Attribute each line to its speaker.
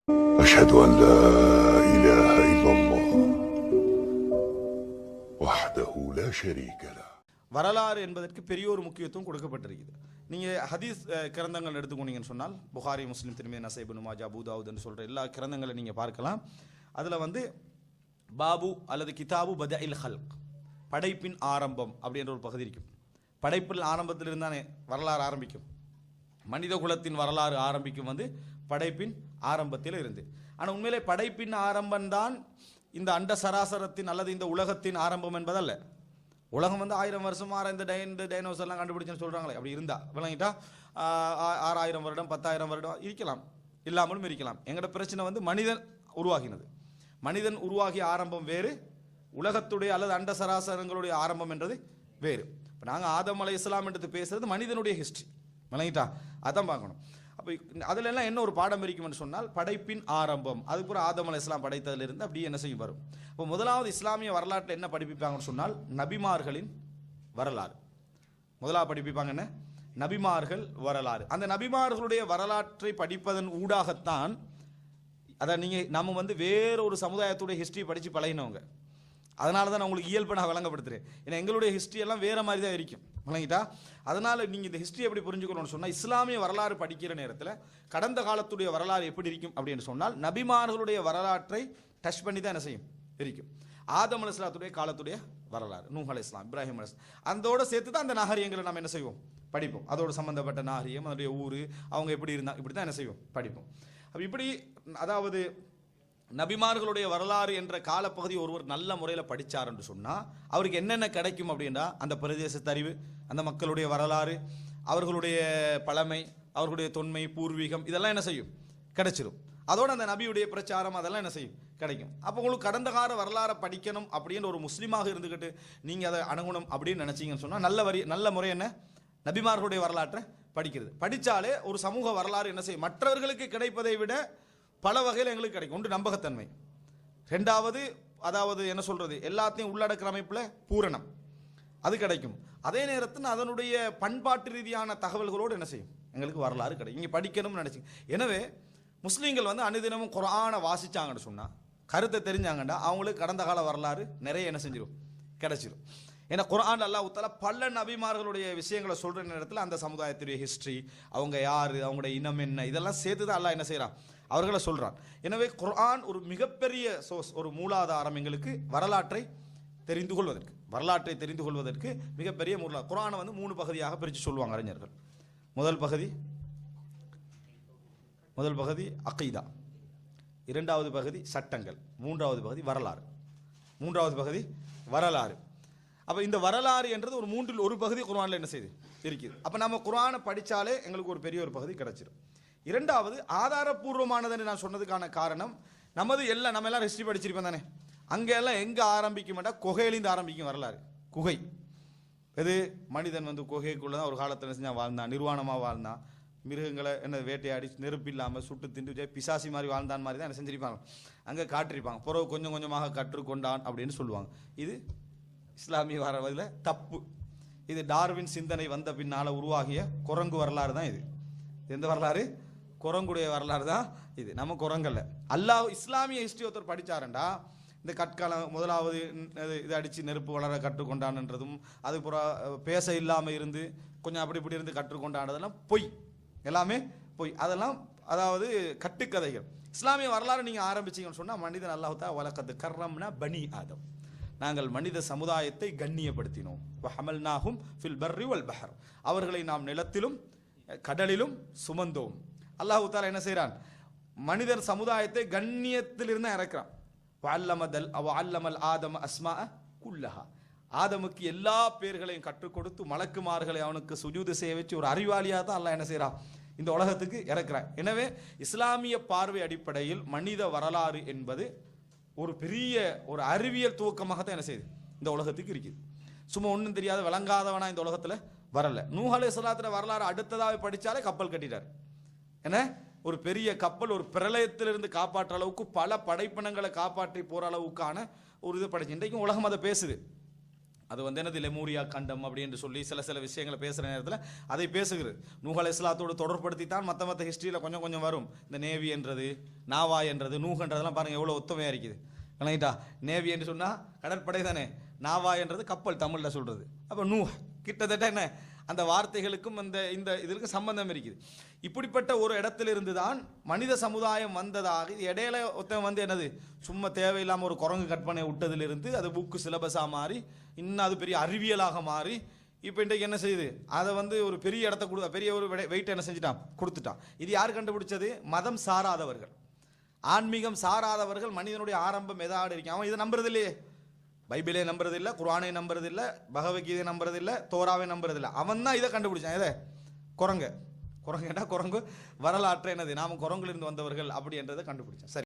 Speaker 1: أشهد أن لا إله إلا الله وحده لا شريك له.
Speaker 2: வரலாறு என்பதற்கு பெரிய ஒரு முக்கியத்துவம் கொடுக்கப்பட்டிருக்குது. நீங்கள் ஹதீஸ் கிரந்தங்கள் எடுத்துக்கொண்டீங்கன்னு சொன்னால் புகாரி, முஸ்லிம், திருமதி, நசை, இப்னு மாஜா, அபூ தாவூத்னு சொல்கிற எல்லா கிரந்தங்களை நீங்கள் பார்க்கலாம். அதில் பாபு அல்லது கிதாபு பதஇல் ஹல்க், படைப்பின் ஆரம்பம் அப்படின்ற ஒரு பகுதி இருக்கும். படைப்பில் ஆரம்பத்தில் இருந்தானே வரலாறு ஆரம்பிக்கும். மனித குலத்தின் வரலாறு ஆரம்பிக்கும் படைப்பின் ஆரம்பத்தில் இருந்து. ஆனால் உண்மையிலே படைப்பின் ஆரம்பம்தான் இந்த அண்ட சராசரத்தின் அல்லது இந்த உலகத்தின் ஆரம்பம் என்பதல்ல. உலகம் 1000 வருஷம் இந்த டைனோசர்லாம் கண்டுபிடிச்சுன்னு சொல்கிறாங்களே, அப்படி இருந்தா விளங்கிட்டா 6000 வருடம் 10,000 வருடம் இருக்கலாம், இல்லாமலும் இருக்கலாம். எங்களோட பிரச்சனை மனிதன் உருவாகினது. மனிதன் உருவாகிய ஆரம்பம் வேறு, உலகத்துடைய அல்லது அண்ட சராசரங்களுடைய ஆரம்பம் என்றது வேறு. இப்போ நாங்கள் ஆதம் அலைஹிஸ்ஸலாம் என்று பேசுறது மனிதனுடைய ஹிஸ்ட்ரி, விளங்கிட்டா? அதான் பார்க்கணும். அப்போ அதில் எல்லாம் என்ன ஒரு பாடம் இருக்கும்னு சொன்னால் படைப்பின் ஆரம்பம், அதுக்கப்புறம் ஆதம் அலைஹிஸ்ஸலாம் படைத்ததிலிருந்து அப்படியே என்ன செய்யும் வரும். இப்போ முதலாவது இஸ்லாமிய வரலாற்றில் என்ன படிப்பிப்பாங்கன்னு சொன்னால் நபிமார்களின் வரலாறு முதலாவது படிப்பிப்பாங்க. என்ன? நபிமார்கள் வரலாறு. அந்த நபிமார்களுடைய வரலாற்றை படிப்பதன் ஊடாகத்தான் அதை நம்ம வேறொரு சமுதாயத்துடைய ஹிஸ்ட்ரி படித்து பழகினவங்க. அதனால தான் நான் உங்களுக்கு இயல்பை நான் விளங்கப்படுத்துகிறேன். ஏன்னா எங்களுடைய ஹிஸ்ட்ரி எல்லாம் வேறு மாதிரி தான் இருக்கும், விளங்கிட்டா? அதனால் நீங்கள் இந்த ஹிஸ்ட்ரி எப்படி புரிஞ்சுக்கணும்னு சொன்னால் இஸ்லாமிய வரலாறு படிக்கிற நேரத்தில் கடந்த காலத்துடைய வரலாறு எப்படி இருக்கும் அப்படின்னு சொன்னால் நபிமார்களுடைய வரலாற்றை டச் பண்ணி தான் என்ன செய்யும் இருக்கும். ஆதம் அலைஹிஸ்ஸலாத்துடைய காலத்துடைய வரலாறு, நூஹ் அலைஹிஸ்ஸலாம், இப்ராஹிம் அலைஹிஸ்ஸலாம், அதோடு சேர்த்து தான் அந்த நாகரிகங்களை நம்ம என்ன செய்வோம் படிப்போம். அதோடு சம்மந்தப்பட்ட நாகரிகம், அதனுடைய ஊர், அவங்க எப்படி இருந்தால் இப்படி தான் என்ன செய்வோம் படிப்போம். அப்போ இப்படி அதாவது நபிமார்களுடைய வரலாறு என்ற காலப்பகுதி ஒருவர் நல்ல முறையில் படித்தார் என்று சொன்னால் அவருக்கு என்னென்ன கிடைக்கும் அப்படின்னா அந்த பிரதேசத்து அறிவு, அந்த மக்களுடைய வரலாறு, அவர்களுடைய பழமை, அவர்களுடைய தொன்மை, பூர்வீகம், இதெல்லாம் என்ன செய்யும் கிடைச்சிடும். அதோடு அந்த நபியுடைய பிரச்சாரம் அதெல்லாம் என்ன செய்யும் கிடைக்கும். அப்போ உங்களுக்கு கடந்த கால வரலாறை படிக்கணும் அப்படின்னு ஒரு முஸ்லீமாக இருந்துக்கிட்டு நீங்கள் அதை அணுகணும் அப்படின்னு நினச்சிங்கன்னு சொன்னால் நல்ல முறை என்ன நபிமார்களுடைய வரலாற்றை படிக்கிறது. படித்தாலே ஒரு சமூக வரலாறு என்ன செய்யும் மற்றவர்களுக்கு கிடைப்பதை விட பல வகையில் எங்களுக்கு கிடைக்கும். ஒன்று நம்பகத்தன்மை, ரெண்டாவது அதாவது என்ன சொல்கிறது எல்லாத்தையும் உள்ளடக்கிற அமைப்பில் பூரணம் அது கிடைக்கும். அதே நேரத்தில் அதனுடைய பண்பாட்டு ரீதியான தகவல்களோடு என்ன செய்யும் எங்களுக்கு வரலாறு கிடைக்கும். இங்கே படிக்கணும்னு நினச்சிங்க. எனவே முஸ்லீம்கள் அனுதினமும் குர்ஆனை வாசித்தாங்கன்னு சொன்னால் கருத்தை தெரிஞ்சாங்கண்டா அவங்களுக்கு கடந்த கால வரலாறு நிறைய என்ன செஞ்சிடும் கிடைச்சிடும். ஏன்னா குர்ஆன் அல்லாஹ் தஆலா பல நபிமார்களுடைய விஷயங்களை சொல்கிற நேரத்தில் அந்த சமுதாயத்துடைய ஹிஸ்ட்ரி, அவங்க யார், அவங்களுடைய இனம் என்ன, இதெல்லாம் சேர்த்து தான் அல்லாஹ் என்ன செய்கிறான் அவர்களை சொல்கிறான். எனவே குர்ஆன் ஒரு மிகப்பெரிய சோர்ஸ், ஒரு மூலாதாரம் எங்களுக்கு வரலாற்றை தெரிந்து கொள்வதற்கு மிகப்பெரிய மூலாதாரம். குர்ஆனை 3 பகுதியாக பிரித்து சொல்லுவாங்க அறிஞர்கள். முதல் பகுதி அகீதா, இரண்டாவது பகுதி சட்டங்கள், மூன்றாவது பகுதி வரலாறு. அப்போ இந்த வரலாறு என்றது ஒரு 3இல் 1 பகுதி குர்ஆனில் என்ன செய்யுது இருக்குது. அப்போ நம்ம குர்ஆனை படித்தாலே எங்களுக்கு ஒரு பெரிய ஒரு பகுதி கிடைச்சிடும். இரண்டாவது ஆதாரபூர்வமானதுன்னு நான் சொன்னதுக்கான காரணம் நம்ம எல்லாம் ஹிஸ்ட்ரி படிச்சிருப்போம் தானே. அங்கே எல்லாம் எங்கே ஆரம்பிக்கும் மாட்டா குகையிலேருந்து ஆரம்பிக்கும் வரலாறு. குகை இது மனிதன் குகைக்குள்ளே தான் ஒரு காலத்தில் செஞ்சால் வாழ்ந்தான், நிர்வாணமாக வாழ்ந்தான், மிருகங்களை என்ன வேட்டையாடி நெருப்பு இல்லாமல் சுட்டு திண்டு பிசாசி மாதிரி வாழ்ந்தான் மாதிரி தான் என்ன செஞ்சிருப்பாங்க அங்கே காட்டிருப்பாங்க. பிறகு கொஞ்சம் கொஞ்சமாக கற்றுக்கொண்டான் அப்படின்னு சொல்லுவாங்க. இது இஸ்லாமிய வரவதில் தப்பு. இது டார்வின் சிந்தனை வந்த பின்னால் உருவாகிய குரங்கு வரலாறு தான் இது. எந்த வரலாறு? குரங்குடைய வரலாறு தான் இது. நம்ம குரங்கல்ல. அல்லாஹ் இஸ்லாமிய ஹிஸ்ட்ரி ஒருத்தர் படித்தாரண்டா இந்த கற்காலம் முதலாவது இதை அடித்து நெருப்பு வளர கற்றுக்கொண்டான்ன்றதும் அது பேச இல்லாமல் இருந்து கொஞ்சம் அப்படி இப்படி இருந்து கற்றுக்கொண்டானதெல்லாம் பொய், எல்லாமே பொய். அதெல்லாம் அதாவது கட்டுக்கதைகள். இஸ்லாமிய வரலாறு நீங்கள் ஆரம்பிச்சிங்கன்னு சொன்னால் மனிதன் அல்லாஹ் தஆலா வலக்கத் கர்ரம்னா பனி ஆதம், நாங்கள் மனித சமுதாயத்தை கண்ணியப்படுத்தினோம். வஹமல்நாஹும் ஃபில் பர்ரி வல் பஹர், அவர்களை நாம் நிலத்திலும் கடலிலும் சுமந்தோம். அல்லாஹ் தஆலா என்ன செய்கிறான் மனிதர் சமுதாயத்தை கண்ணியத்திலிருந்து இறக்குறான். வஅல்லமல் ஆதம அஸ்மாஅ குல்லஹா, ஆதமுக்கு எல்லா பேர்களையும் கற்றுக் கொடுத்து மலக்குமார்களை அவனுக்கு சுஜூது செய்ய வச்சு ஒரு அறிவாளியாக தான் அல்லாஹ் என்ன செய்கிறான் இந்த உலகத்துக்கு இறக்குறான். எனவே இஸ்லாமிய பார்வை அடிப்படையில் மனித வரலாறு என்பது ஒரு பெரிய ஒரு அறிவியல் துவக்கமாக தான் என்ன செய்யுது இந்த உலகத்துக்கு இருக்குது. சும்மா ஒன்றும் தெரியாத விளங்காதவனா இந்த உலகத்தில் வரல. நூஹ் அலைஹிஸ்ஸலாத்துடைய வரலாறு அடுத்ததாக படித்தாலே கப்பல் கட்டிட்டார். என்ன ஒரு பெரிய கப்பல் ஒரு பிரளயத்திலிருந்து காப்பாற்ற அளவுக்கு பல படைப்பினங்களை காப்பாற்றி போகிற அளவுக்கான ஒரு இது படிச்சு இன்றைக்கும் உலகம் அதை பேசுது. அது வந்து என்னது லெமூரியா கண்டம் அப்படின்னு சொல்லி சில விஷயங்களை பேசுகிற நேரத்தில் அதை பேசுகிறது. நூஹ் அலைஹிஸ்ஸலாத்தோடு தொடர்படுத்தி தான் மற்ற ஹிஸ்ட்ரியில் கொஞ்சம் வரும். இந்த நேவி என்றது, நாவா என்றது, நூஹன்றதெல்லாம் பாருங்கள் எவ்வளோ ஒத்துமையாக இருக்குது. கணக்கிட்டா நேவி என்று சொன்னால் கடற்படை தானே, நாவா என்றது கப்பல் தமிழில் சொல்கிறது. அப்போ நூஹ் கிட்டத்தட்ட என்ன அந்த வார்த்தைகளுக்கும் இந்த இதற்கு சம்பந்தம் இருக்குது. இப்படிப்பட்ட ஒரு இடத்திலிருந்து தான் மனித சமுதாயம் வந்ததாக. இது இடையில ஒருத்தன் வந்து என்னது சும்மா தேவையில்லாமல் ஒரு குரங்கு கற்பனை விட்டதிலிருந்து அது புக்கு சிலபஸாக மாறி இன்னும் அது பெரிய அறிவியலாக மாறி இப்போ இன்றைக்கு என்ன செய்யுது, அதை வந்து ஒரு பெரிய இடத்த பெரிய ஒரு வெயிட் என்ன செஞ்சுட்டான், கொடுத்துட்டான். இது யார் கண்டுபிடிச்சது? மதம் சாராதவர்கள், ஆன்மீகம் சாராதவர்கள். மனிதனுடைய ஆரம்பம் எதாவது இருக்கு, அவன் இதை நம்புறது இல்லையே. பைபிளே நம்புறதில்லை, குர்ஆனை நம்புறதில்லை, பகவத்கீதை நம்புறதில்லை, தோராவை நம்புறதில்லை. அவன் தான் இதை கண்டுபிடிச்சான். எதை? குரங்குன்னா குரங்கு வரலாற்று என்னது, நாம் குரங்குல இருந்து வந்தவர்கள் அப்படி என்றதை கண்டுபிடிச்சான். சரி.